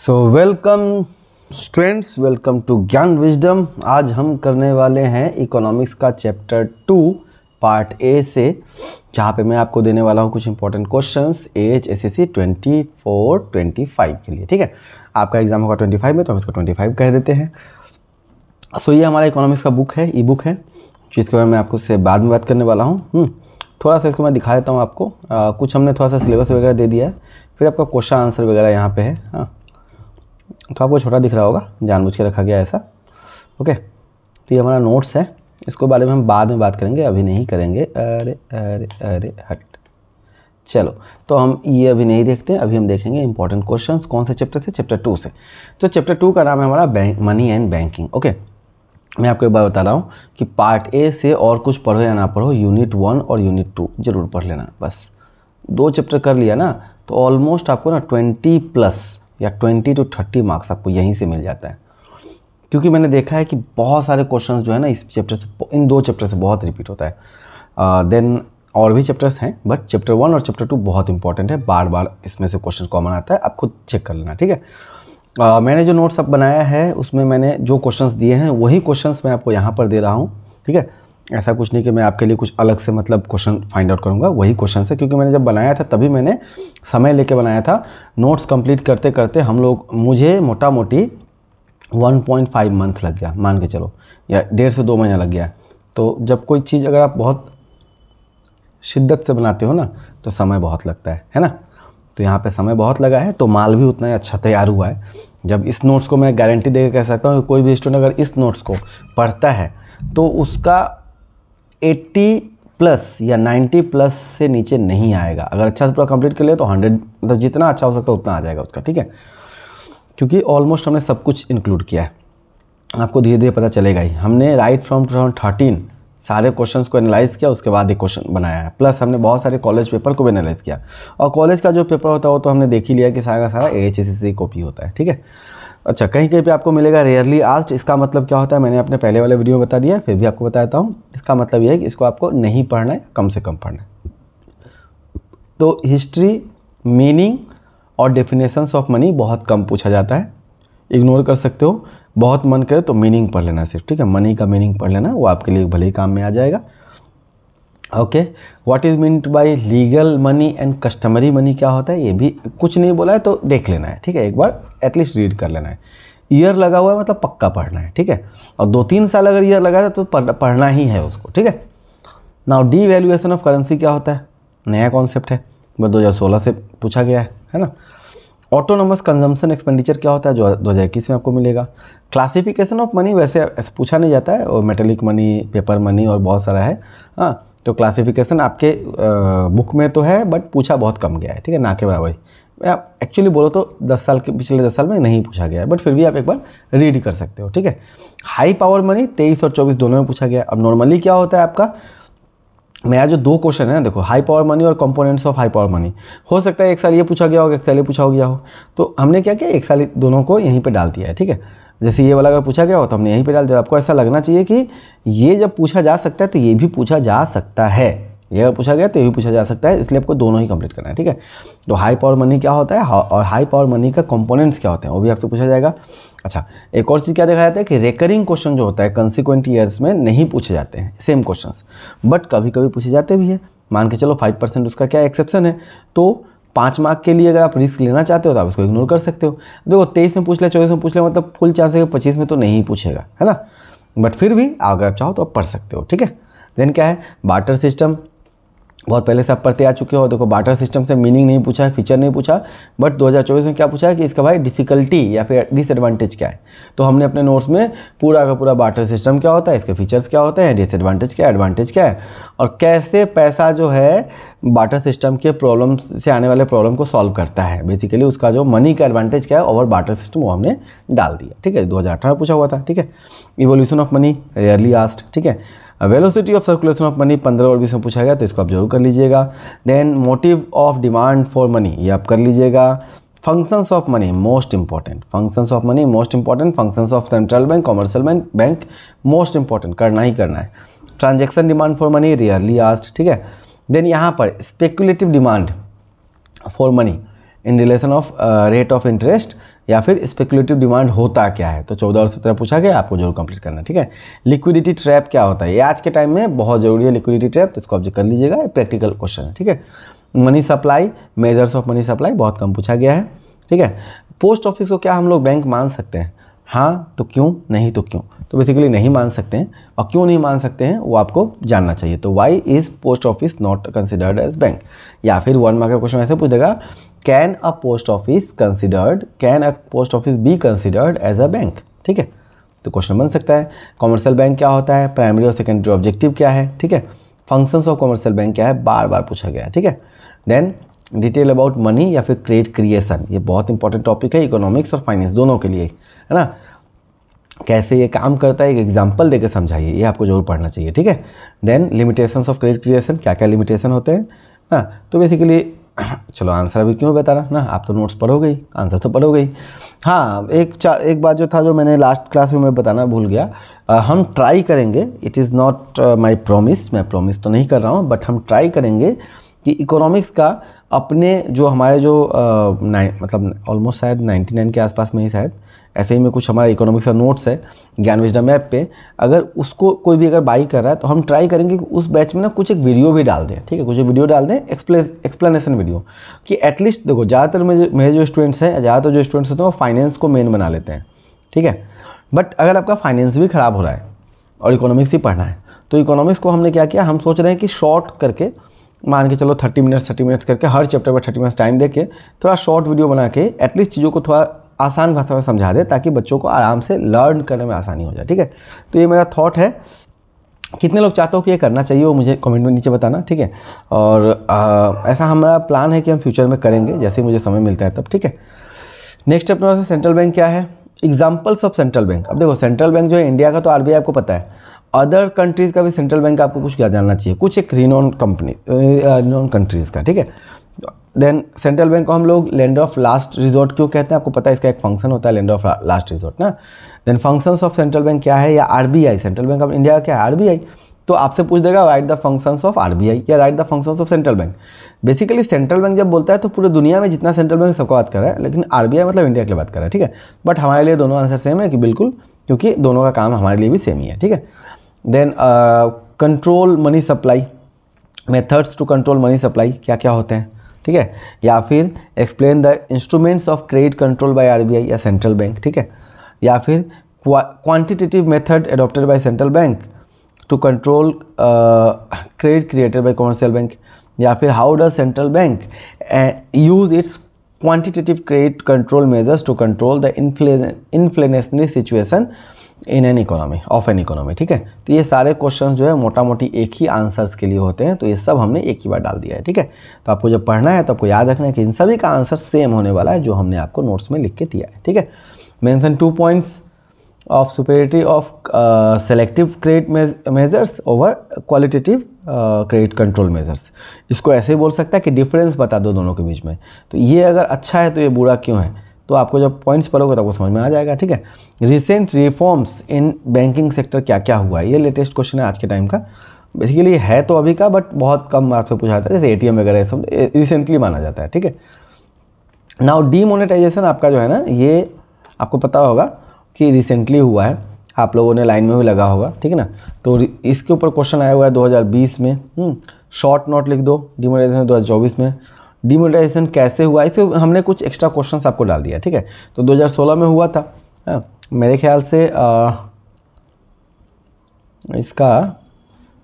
So welcome students, welcome to Gyan wisdom. आज हम करने वाले हैं इकोनॉमिक्स का चैप्टर 2 पार्ट ए से, जहाँ पे मैं आपको देने वाला हूँ कुछ इंपॉर्टेंट क्वेश्चंस AHSSC 24-25 के लिए। ठीक है, आपका एग्जाम होगा 25 में, तो हम इसको 25 कह देते हैं। सो ये हमारा इकोनॉमिक्स का बुक है, ई बुक है, जिसके बारे में आपको से बाद में बात करने वाला हूँ। थोड़ा सा इसको मैं दिखा देता हूँ आपको। कुछ हमने थोड़ा सा सिलेबस वगैरह दे दिया है, फिर आपका क्वेश्चन आंसर वगैरह यहाँ पे है। हाँ, तो आपको छोटा दिख रहा होगा, जानबूझ के रखा गया ऐसा। ओके, तो ये हमारा नोट्स है, इसको बारे में हम बाद में बात करेंगे, अभी नहीं करेंगे। अरे अरे अरे हट, चलो तो हम ये अभी नहीं देखते हैं, अभी हम देखेंगे इंपॉर्टेंट क्वेश्चंस। कौन से चैप्टर से? चैप्टर 2 से। तो चैप्टर 2 का नाम है हमारा मनी एंड बैंकिंग। ओके, मैं आपको एक बार बता रहा हूँ कि पार्ट ए से और कुछ पढ़ो या ना पढ़ो, यूनिट 1 और यूनिट 2 जरूर पढ़ लेना। बस 2 चैप्टर कर लिया ना, तो ऑलमोस्ट आपको ना 20+ या 20 to 30 मार्क्स आपको यहीं से मिल जाता है। क्योंकि मैंने देखा है कि बहुत सारे क्वेश्चंस जो है ना इस चैप्टर से, इन 2 चैप्टर से बहुत रिपीट होता है। देन और भी चैप्टर्स हैं, बट चैप्टर 1 और चैप्टर 2 बहुत इंपॉर्टेंट है, बार बार इसमें से क्वेश्चन कॉमन आता है, आप खुद चेक कर लेना। ठीक है, मैंने जो नोट्स अब बनाया है उसमें मैंने जो क्वेश्चंस दिए हैं वही क्वेश्चंस मैं आपको यहाँ पर दे रहा हूँ। ठीक है, ऐसा कुछ नहीं कि मैं आपके लिए कुछ अलग से मतलब क्वेश्चन फाइंड आउट करूँगा, वही क्वेश्चन है। क्योंकि मैंने जब बनाया था तभी मैंने समय लेके बनाया था। नोट्स कंप्लीट करते करते मुझे मोटा मोटी 1.5 मंथ लग गया, मान के चलो, या 1.5 से 2 महीना लग गया। तो जब कोई चीज़ अगर आप बहुत शिद्दत से बनाते हो ना, तो समय बहुत लगता है ना। तो यहाँ पे समय बहुत लगा है, तो माल भी उतना ही अच्छा तैयार हुआ है। जब इस नोट्स को मैं गारंटी देकर कह सकता हूँ कि कोई भी स्टूडेंट अगर इस नोट्स को पढ़ता है तो उसका 80+ या 90+ से नीचे नहीं आएगा। अगर अच्छा से पूरा कंप्लीट कर लिया तो 100, मतलब जितना अच्छा हो सकता है उतना आ जाएगा उसका। ठीक है, क्योंकि ऑलमोस्ट हमने सब कुछ इंक्लूड किया है, आपको धीरे धीरे पता चलेगा ही। हमने राइट फ्रॉम 2013 सारे क्वेश्चंस को एनालाइज किया, उसके बाद एक क्वेश्चन बनाया है। प्लस हमने बहुत सारे कॉलेज पेपर को भी एनालाइज किया, और कॉलेज का जो पेपर होता है वो तो हमने देख ही लिया कि सारा का सारा AHSSC कॉपी होता है। ठीक है, अच्छा, कहीं कहीं पे आपको मिलेगा रेयरली आस्क्ड। इसका मतलब क्या होता है मैंने अपने पहले वाले वीडियो में बता दिया, फिर भी आपको बताता हूँ। इसका मतलब ये है कि इसको आपको नहीं पढ़ना है, कम से कम पढ़ना है। तो हिस्ट्री, मीनिंग और डेफिनेशंस ऑफ मनी बहुत कम पूछा जाता है, इग्नोर कर सकते हो। बहुत मन करे तो मीनिंग पढ़ लेना सिर्फ। ठीक है, मनी का मीनिंग पढ़ लेना, वो आपके लिए भले ही काम में आ जाएगा। Okay, what is meant by legal money and customary money क्या होता है, ये भी कुछ नहीं बोला है, तो देख लेना है। ठीक है, एक बार एटलीस्ट रीड कर लेना है। ईयर लगा हुआ है मतलब पक्का पढ़ना है। ठीक है, और 2-3 साल अगर ईयर लगा है तो पढ़ना ही है उसको। ठीक है, नाउ डीवैल्यूएशन ऑफ करेंसी क्या होता है, नया कॉन्सेप्ट है, बस 2016 से पूछा गया है ना। ऑटोनोमस कंजम्पशन एक्सपेंडिचर क्या होता है, जो 2021 में आपको मिलेगा। क्लासिफिकेशन ऑफ मनी वैसे ऐसे पूछा नहीं जाता है, और मेटेलिक मनी, पेपर मनी और बहुत सारा है। हाँ, तो क्लासिफिकेशन आपके बुक में तो है, बट पूछा बहुत कम गया है। ठीक है, ना के बराबर ही। आप एक्चुअली बोलो तो 10 साल के पिछले 10 साल में नहीं पूछा गया है, बट फिर भी आप एक बार रीड कर सकते हो। ठीक है, हाई पावर मनी 23 और 24 दोनों में पूछा गया। अब नॉर्मली क्या होता है आपका, मेरा जो 2 क्वेश्चन है ना, देखो, हाई पावर मनी और components of high power money, हो सकता है एक साल ये पूछा गया हो, एक साल ये पूछा हो गया हो। तो हमने क्या किया, एक साल दोनों को यहीं पे डाल दिया है। ठीक है, जैसे ये वाला अगर पूछा गया हो तो हमने यहीं पे डाल दिया। आपको ऐसा लगना चाहिए कि ये जब पूछा जा सकता है तो ये भी पूछा जा सकता है, ये अगर पूछा गया तो ये भी पूछा जा सकता है, इसलिए आपको दोनों ही कंप्लीट करना है। ठीक है, तो हाई पावर मनी क्या होता है और हाई पावर मनी का कंपोनेंट्स क्या होते हैं, वो भी आपसे पूछा जाएगा। अच्छा, एक और चीज़ क्या देखा जाता है कि रिकरिंग क्वेश्चन जो होता है कंसिक्वेंट ईयर्स में नहीं पूछे जाते हैं सेम क्वेश्चंस, बट कभी कभी पूछे जाते भी हैं। मान के चलो 5% उसका क्या एक्सेप्शन है, तो 5 मार्क के लिए अगर आप रिस्क लेना चाहते हो तो आप इसको इग्नोर कर सकते हो। देखो, 23 में पूछ ले, 24 में पूछ ले, मतलब फुल चांस है कि 25 में तो नहीं पूछेगा, है ना। बट फिर भी अगर आप चाहो तो आप पढ़ सकते हो। ठीक है, देन क्या है, बार्टर सिस्टम, बहुत पहले से आप पढ़ते आ चुके हो। देखो, बार्टर सिस्टम से मीनिंग नहीं पूछा है, फीचर नहीं पूछा, बट 2024 में क्या पूछा है कि इसका भाई डिफ़िकल्टी या फिर डिसएडवांटेज क्या है। तो हमने अपने नोट्स में पूरा का पूरा बार्टर सिस्टम क्या होता है, इसके फीचर्स क्या होते हैं, डिसएडवांटेज क्या है, एडवांटेज क्या है, और कैसे पैसा जो है बार्टर सिस्टम के प्रॉब्लम से आने वाले प्रॉब्लम को सॉल्व करता है। बेसिकली उसका जो मनी का एडवांटेज क्या है ओवर बार्टर सिस्टम, वो हमने डाल दिया। ठीक है, 2018 पूछा हुआ था। ठीक है, evolution of money rarely asked. ठीक है, velocity of circulation of money 15 और 20 में पूछा गया, तो इसको आप जरूर कर लीजिएगा। Then motive of demand for money, ये आप कर लीजिएगा। Functions of money most important, functions of money most important, functions of central bank, commercial bank most important, करना ही करना है। Transaction demand for money rarely asked. ठीक है, देन यहाँ पर speculative demand for money in relation of rate of interest या फिर स्पेकुलेटिव डिमांड होता क्या है, तो 14 और 17 पूछा गया, आपको जरूर कंप्लीट करना, ठीक है। लिक्विडिटी ट्रैप क्या होता है, ये आज के टाइम में बहुत जरूरी है लिक्विडिटी ट्रैप, तो इसको ऑब्जर्व कर लीजिएगा, प्रैक्टिकल क्वेश्चन है, ठीक है। Money supply, measures of money supply बहुत कम पूछा गया है, ठीक है। पोस्ट ऑफिस को क्या हम लोग बैंक मान सकते हैं, हाँ तो क्यों, नहीं तो क्यों, तो बेसिकली नहीं मान सकते हैं, और क्यों नहीं मान सकते हैं वो आपको जानना चाहिए। तो why is post office not considered as bank, या फिर 1 मार्क का क्वेश्चन ऐसे पूछ देगा, can a post office be considered as a bank, ठीक है, तो क्वेश्चन बन सकता है। कॉमर्शियल बैंक क्या होता है, प्राइमरी और सेकेंडरी ऑब्जेक्टिव क्या है, ठीक है। फंक्शंस ऑफ कॉमर्शियल बैंक क्या है, बार बार पूछा गया है, ठीक है। देन डिटेल अबाउट मनी या फिर क्रेडिट क्रिएशन, ये बहुत इंपॉर्टेंट टॉपिक है इकोनॉमिक्स और फाइनेंस दोनों के लिए, है ना। कैसे ये काम करता है, एक एग्जांपल देकर समझाइए, ये आपको जरूर पढ़ना चाहिए, ठीक है। Then limitations of credit creation, क्या क्या लिमिटेशन होते हैं, हाँ तो बेसिकली चलो आंसर भी क्यों बताना ना, आप तो नोट्स पढ़ोगे ही, आंसर तो पढ़ोगे ही। हाँ एक बात जो था, जो मैंने लास्ट क्लास में मैं बताना भूल गया, हम ट्राई करेंगे, it is not my promise, मैं प्रॉमिस तो नहीं कर रहा हूँ, बट हम ट्राई करेंगे कि इकोनॉमिक्स का अपने जो हमारे जो मतलब ऑलमोस्ट शायद 99 के आसपास में ही शायद ऐसे ही में कुछ हमारा इकोनॉमिक्स का नोट्स है ज्ञान विजडम ऐप पे, अगर उसको कोई भी अगर बाई कर रहा है तो हम ट्राई करेंगे कि उस बैच में ना कुछ एक वीडियो भी डाल दें, ठीक है, कुछ एक वीडियो डाल दें, एक्सप्लेनेशन वीडियो, कि एटलीस्ट देखो ज़्यादातर मेरे जो स्टूडेंट्स हैं, ज़्यादातर जो स्टूडेंट्स होते हैं वो फाइनेंस को मेन बना लेते हैं, ठीक है। बट अगर आपका फाइनेंस भी ख़राब हो रहा है और इकोनॉमिक्स ही पढ़ना है, तो इकोनॉमिक्स को हमने क्या किया, हम सोच रहे हैं कि शॉर्ट करके, मान के चलो 30 मिनट्स करके हर चैप्टर पर 30 मिनट्स टाइम दे के थोड़ा शॉर्ट वीडियो बना के एटलीस्ट चीज़ों को थोड़ा आसान भाषा में समझा दे, ताकि बच्चों को आराम से लर्न करने में आसानी हो जाए, ठीक है। तो ये मेरा थॉट है, कितने लोग चाहते हो कि ये करना चाहिए वो मुझे कमेंट में नीचे बताना, ठीक है। और ऐसा हमारा प्लान है कि हम फ्यूचर में करेंगे, जैसे मुझे समय मिलता है तब, ठीक है। नेक्स्ट अपने पास सेंट्रल बैंक क्या है, एग्जाम्पल्स ऑफ सेंट्रल बैंक। अब देखो सेंट्रल बैंक जो है इंडिया का तो आरबीआई आपको पता है, अदर कंट्रीज़ का भी सेंट्रल बैंक आपको कुछ क्या जानना चाहिए, कुछ एक रिनोन कंट्रीज़ का, ठीक है। देन सेंट्रल बैंक को हम लोग लेंडर ऑफ लास्ट रिजोर्ट क्यों कहते हैं, आपको पता है, इसका एक फंक्शन होता है लेंडर ऑफ लास्ट रिजोर्ट ना। Then functions of central bank क्या है, या RBI, central bank of India क्या है, आरबीआई, तो आपसे पूछ देगा write the functions of RBI या write the functions of central bank. Basically central bank जब बोलता है तो पूरे दुनिया में जितना सेंट्रल बैंक सबका बात कर रहा है, लेकिन आरबीआई मतलब इंडिया की बात कर रहा है, ठीक है। बट हमारे लिए दोनों आंसर सेम है कि बिल्कुल, क्योंकि दोनों का काम हमारे लिए भी सेम ही है, ठीक है। Then control money supply, methods to control money supply क्या क्या होते हैं, ठीक है। या फिर explain the instruments of credit control by RBI या सेंट्रल बैंक, ठीक है। या फिर quantitative method adopted by central bank to control credit created by commercial bank, या फिर how does central bank use its quantitative credit control measures to control the inflationary situation in an economy of an economy, ठीक है। तो ये सारे questions जो है मोटा मोटी एक ही आंसर्स के लिए होते हैं, तो ये सब हमने एक ही बार डाल दिया है, ठीक है। तो आपको जब पढ़ना है तो आपको याद रखना है कि इन सभी का आंसर सेम होने वाला है, जो हमने आपको नोट्स में लिख के दिया है, ठीक है। Mention 2 points of superiority of selective credit measures over qualitative credit control measures, इसको ऐसे ही बोल सकता है कि डिफरेंस बता दो दोनों के बीच में, तो ये अगर अच्छा है तो ये बुरा क्यों है, तो आपको जब पॉइंट्स पढ़ोगे तो आपको समझ में आ जाएगा, ठीक है। Recent reforms in banking sector क्या क्या हुआ है, ये लेटेस्ट क्वेश्चन है आज के टाइम का, बेसिकली है तो अभी का, बट बहुत कम मार्क्स पे पूछा जाता है, जैसे एटीएम वगैरह सब रिसेंटली माना जाता है, ठीक है। नाउ डीमोनेटाइजेशन आपका जो है ना, ये आपको पता होगा कि रिसेंटली हुआ है, आप लोगों ने लाइन में भी लगा होगा, ठीक है ना। तो इसके ऊपर क्वेश्चन आया हुआ है 2020 में, शॉर्ट नोट लिख दो, डीमोनेटाइजेशन 2024 में, डीमोनेटाइजेशन कैसे हुआ, इसे हमने कुछ एक्स्ट्रा क्वेश्चंस आपको डाल दिया, ठीक है। तो 2016 में हुआ था, मेरे ख्याल से इसका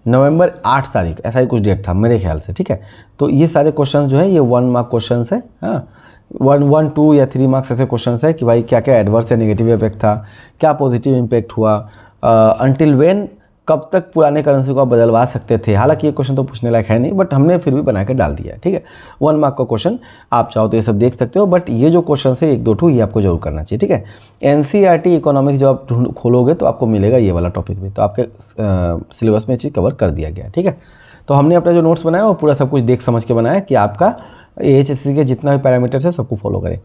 नवंबर 8 तारीख ऐसा ही कुछ डेट था मेरे ख्याल से, ठीक है। तो ये सारे क्वेश्चंस जो है ये 1 मार्क क्वेश्चंस है, हाँ 1, 2 या 3 मार्क्स ऐसे क्वेश्चंस है कि भाई क्या क्या एडवर्स या नेगेटिव इफेक्ट था, क्या पॉजिटिव इम्पैक्ट हुआ, अंटिल व्हेन, कब तक पुराने करेंसी को आप बदलवा सकते थे। हालांकि ये क्वेश्चन तो पूछने लायक है नहीं, बट हमने फिर भी बना के डाल दिया है, ठीक है। 1 मार्क का क्वेश्चन, आप चाहो तो ये सब देख सकते हो, बट ये जो क्वेश्चन है 1, 2 ठो ये आपको जरूर करना चाहिए, ठीक है। एनसीईआरटी इकोनॉमिक्स जो आप खोलोगे तो आपको मिलेगा ये वाला टॉपिक भी, तो आपके सिलेबस में ये चीज़ कवर कर दिया गया है, ठीक है। तो हमने अपना जो नोट्स बनाया वो पूरा सब कुछ देख समझ के बनाया कि आपका AHSC के जितना भी पैरामीटर्स है सबको फॉलो करें।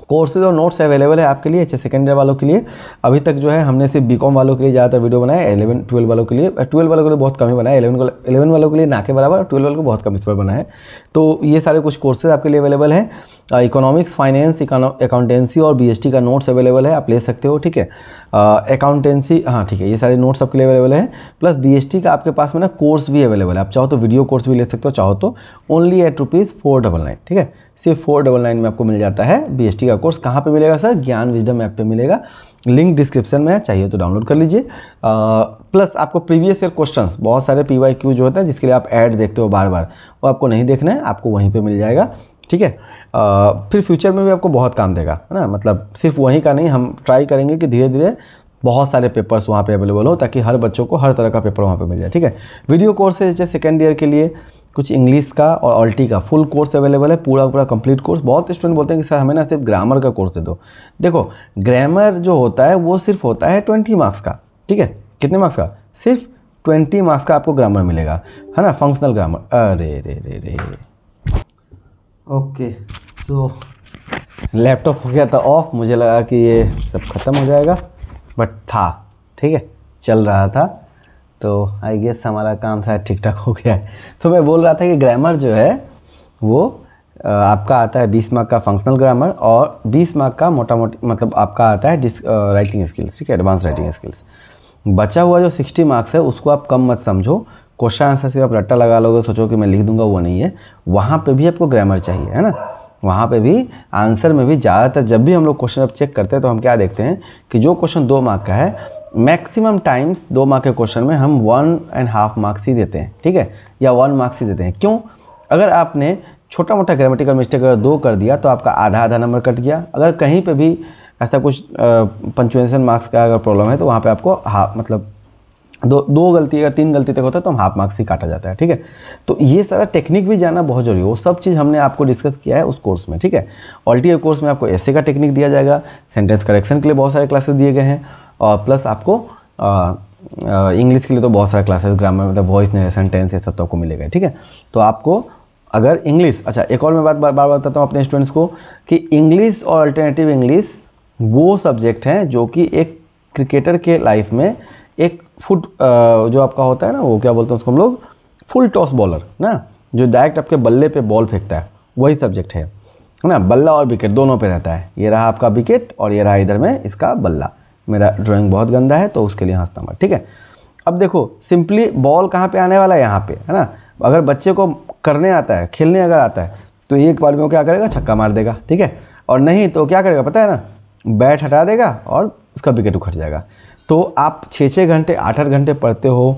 कोर्सेज और नोट्स अवेलेबल है आपके लिए अच्छे सेकेंड ईयर वालों के लिए। अभी तक जो है हमने सिर्फ बीकॉम वालों के लिए ज़्यादातर वीडियो बनाया, 11-12 वालों के लिए, 12 वालों के लिए बहुत कम ही बनाया, 11 वालों के लिए ना के बराबर और 12 वालों को बहुत कम इस पर बना है। तो ये सारे कुछ कोर्सेज आपके लिए अवेलेबल हैं। इकोनॉमिक्स, फाइनेंस, अकाउंटेंसी और बीएसटी का नोट्स अवेलेबल है, आप ले सकते हो, ठीक है। अकाउंटेंसी, हाँ ठीक है, ये सारे नोट्स आपके लिए अवेलेबल हैं। प्लस बीएसटी का आपके पास में ना कोर्स भी अवेलेबल है, आप चाहो तो वीडियो कोर्स भी ले सकते हो, चाहो तो ओनली ₹8,499, ठीक है, सिर्फ 499 में आपको मिल जाता है बीएसटी का कोर्स। कहाँ पे मिलेगा सर? ज्ञान विजडम ऐप पे मिलेगा, लिंक डिस्क्रिप्शन में है, चाहिए तो डाउनलोड कर लीजिए। प्लस आपको प्रीवियस ईयर क्वेश्चंस, बहुत सारे PYQ जो होता है जिसके लिए आप ऐड देखते हो बार बार, वो आपको नहीं देखना है, आपको वहीं पे मिल जाएगा, ठीक है। फिर फ्यूचर में भी आपको बहुत काम देगा, है ना, मतलब सिर्फ वहीं का नहीं, हम ट्राई करेंगे कि धीरे धीरे बहुत सारे पेपर्स वहाँ पे अवेलेबल हो, ताकि हर बच्चों को हर तरह का पेपर वहाँ पे मिल जाए, ठीक है। वीडियो कोर्स है जैसे सेकेंड ईयर के लिए, कुछ इंग्लिश का और ऑल्टी का फुल कोर्स अवेलेबल है, पूरा कंप्लीट कोर्स। बहुत स्टूडेंट बोलते हैं कि सर हमें ना सिर्फ ग्रामर का कोर्स दे दो। देखो ग्रामर जो होता है वो सिर्फ होता है 20 मार्क्स का, ठीक है। कितने मार्क्स का? सिर्फ 20 मार्क्स का आपको ग्रामर मिलेगा, है ना, फंक्शनल ग्रामर। अरे रे रे रे, ओके, सो लैपटॉप हो गया था ऑफ, मुझे लगा कि ये सब ख़त्म हो जाएगा, बट था, ठीक है, चल रहा था, तो आई गेस हमारा काम शायद ठीक ठाक हो गया है। तो मैं बोल रहा था कि ग्रामर जो है वो आपका आता है 20 मार्क का फंक्शनल ग्रामर, और 20 मार्क का मोटा मोटी मतलब आपका आता है राइटिंग स्किल्स, ठीक है, एडवांस राइटिंग स्किल्स। बचा हुआ जो 60 मार्क्स है उसको आप कम मत समझो, क्वेश्चन आंसर से आप रट्टा लगा लोगे, सोचो कि मैं लिख दूंगा, वो नहीं है। वहाँ पे भी आपको ग्रामर चाहिए, है ना, वहाँ पे भी आंसर में भी ज़्यादातर जब भी हम लोग क्वेश्चन अब चेक करते हैं तो हम क्या देखते हैं कि जो क्वेश्चन 2 मार्क का है, मैक्सिमम टाइम्स 2 मार्क के क्वेश्चन में हम 1.5 मार्क्स ही देते हैं, ठीक है, या 1 मार्क्स ही देते हैं। क्यों? अगर आपने छोटा मोटा ग्रामेटिकल मिस्टेक अगर 2 कर दिया तो आपका आधा नंबर कट गया। अगर कहीं पे भी ऐसा कुछ पंक्चुएशन मार्क्स का अगर प्रॉब्लम है तो वहाँ पे आपको मतलब दो गलती, अगर 3 गलती तक होता है तो हम हाफ मार्क्स ही काटा जाता है, ठीक है। तो ये सारा टेक्निक भी जानना बहुत जरूरी है, वो सब चीज़ हमने आपको डिस्कस किया है उस कोर्स में, ठीक है। ऑल्टी कोर्स में आपको ऐसे का टेक्निक दिया जाएगा, सेंटेंस करेक्शन के लिए बहुत सारे क्लासेस दिए गए हैं, और प्लस आपको इंग्लिश के लिए तो बहुत सारे क्लासेस, ग्रामर मतलब वॉइस नरेशन, टेंस, ये सब तो आपको मिलेगा, ठीक है। तो आपको अगर इंग्लिश, अच्छा एक और मैं बार बताता हूँ अपने स्टूडेंट्स को कि इंग्लिश और अल्टरनेटिव इंग्लिश वो सब्जेक्ट हैं जो कि एक क्रिकेटर के लाइफ में एक जो आपका होता है ना, वो क्या बोलते हैं उसको हम लोग, फुल टॉस बॉलर ना, जो डायरेक्ट आपके बल्ले पे बॉल फेंकता है, वही सब्जेक्ट है ना। बल्ला और विकेट दोनों पे रहता है, ये रहा आपका विकेट और ये रहा इधर में इसका बल्ला। मेरा ड्राइंग बहुत गंदा है तो उसके लिए हंसता मत, ठीक है। अब देखो सिंपली बॉल कहाँ पे आने वाला है, यहाँ पे, है ना। अगर बच्चे को करने आता है, खेलने अगर आता है तो एक बार में वो क्या करेगा, छक्का मार देगा, ठीक है। और नहीं तो क्या करेगा पता है ना, बैट हटा देगा और उसका विकेट उखड़ जाएगा। तो आप 6-6 घंटे 8-8 घंटे पढ़ते हो,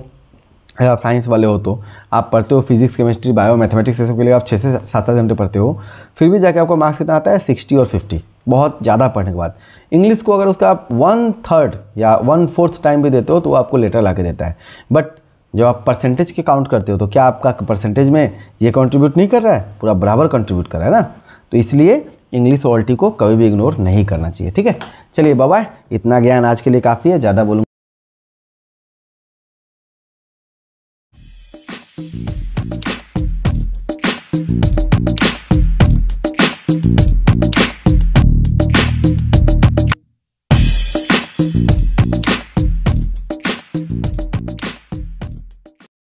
अगर आप साइंस वाले हो तो आप पढ़ते हो, फिजिक्स, केमिस्ट्री, बायो, मैथमेटिक्स, ये सब के लिए आप 6 से 7 घंटे पढ़ते हो, फिर भी जाके आपको मार्क्स कितना आता है, 60 और 50, बहुत ज़्यादा पढ़ने के बाद। इंग्लिश को अगर उसका आप 1/3 या 1/4 टाइम भी देते हो तो वो आपको लेटर ला के देता है। बट जब आप परसेंटेज के काउंट करते हो तो क्या आपका परसेंटेज में ये कंट्रीब्यूट नहीं कर रहा है, पूरा बराबर कंट्रीब्यूट कर रहा है ना। तो इसलिए इंग्लिश ऑल्टी को कभी भी इग्नोर नहीं करना चाहिए, ठीक है। चलिए बाय बाय, इतना ज्ञान आज के लिए काफ़ी है, ज़्यादा बोलूँगा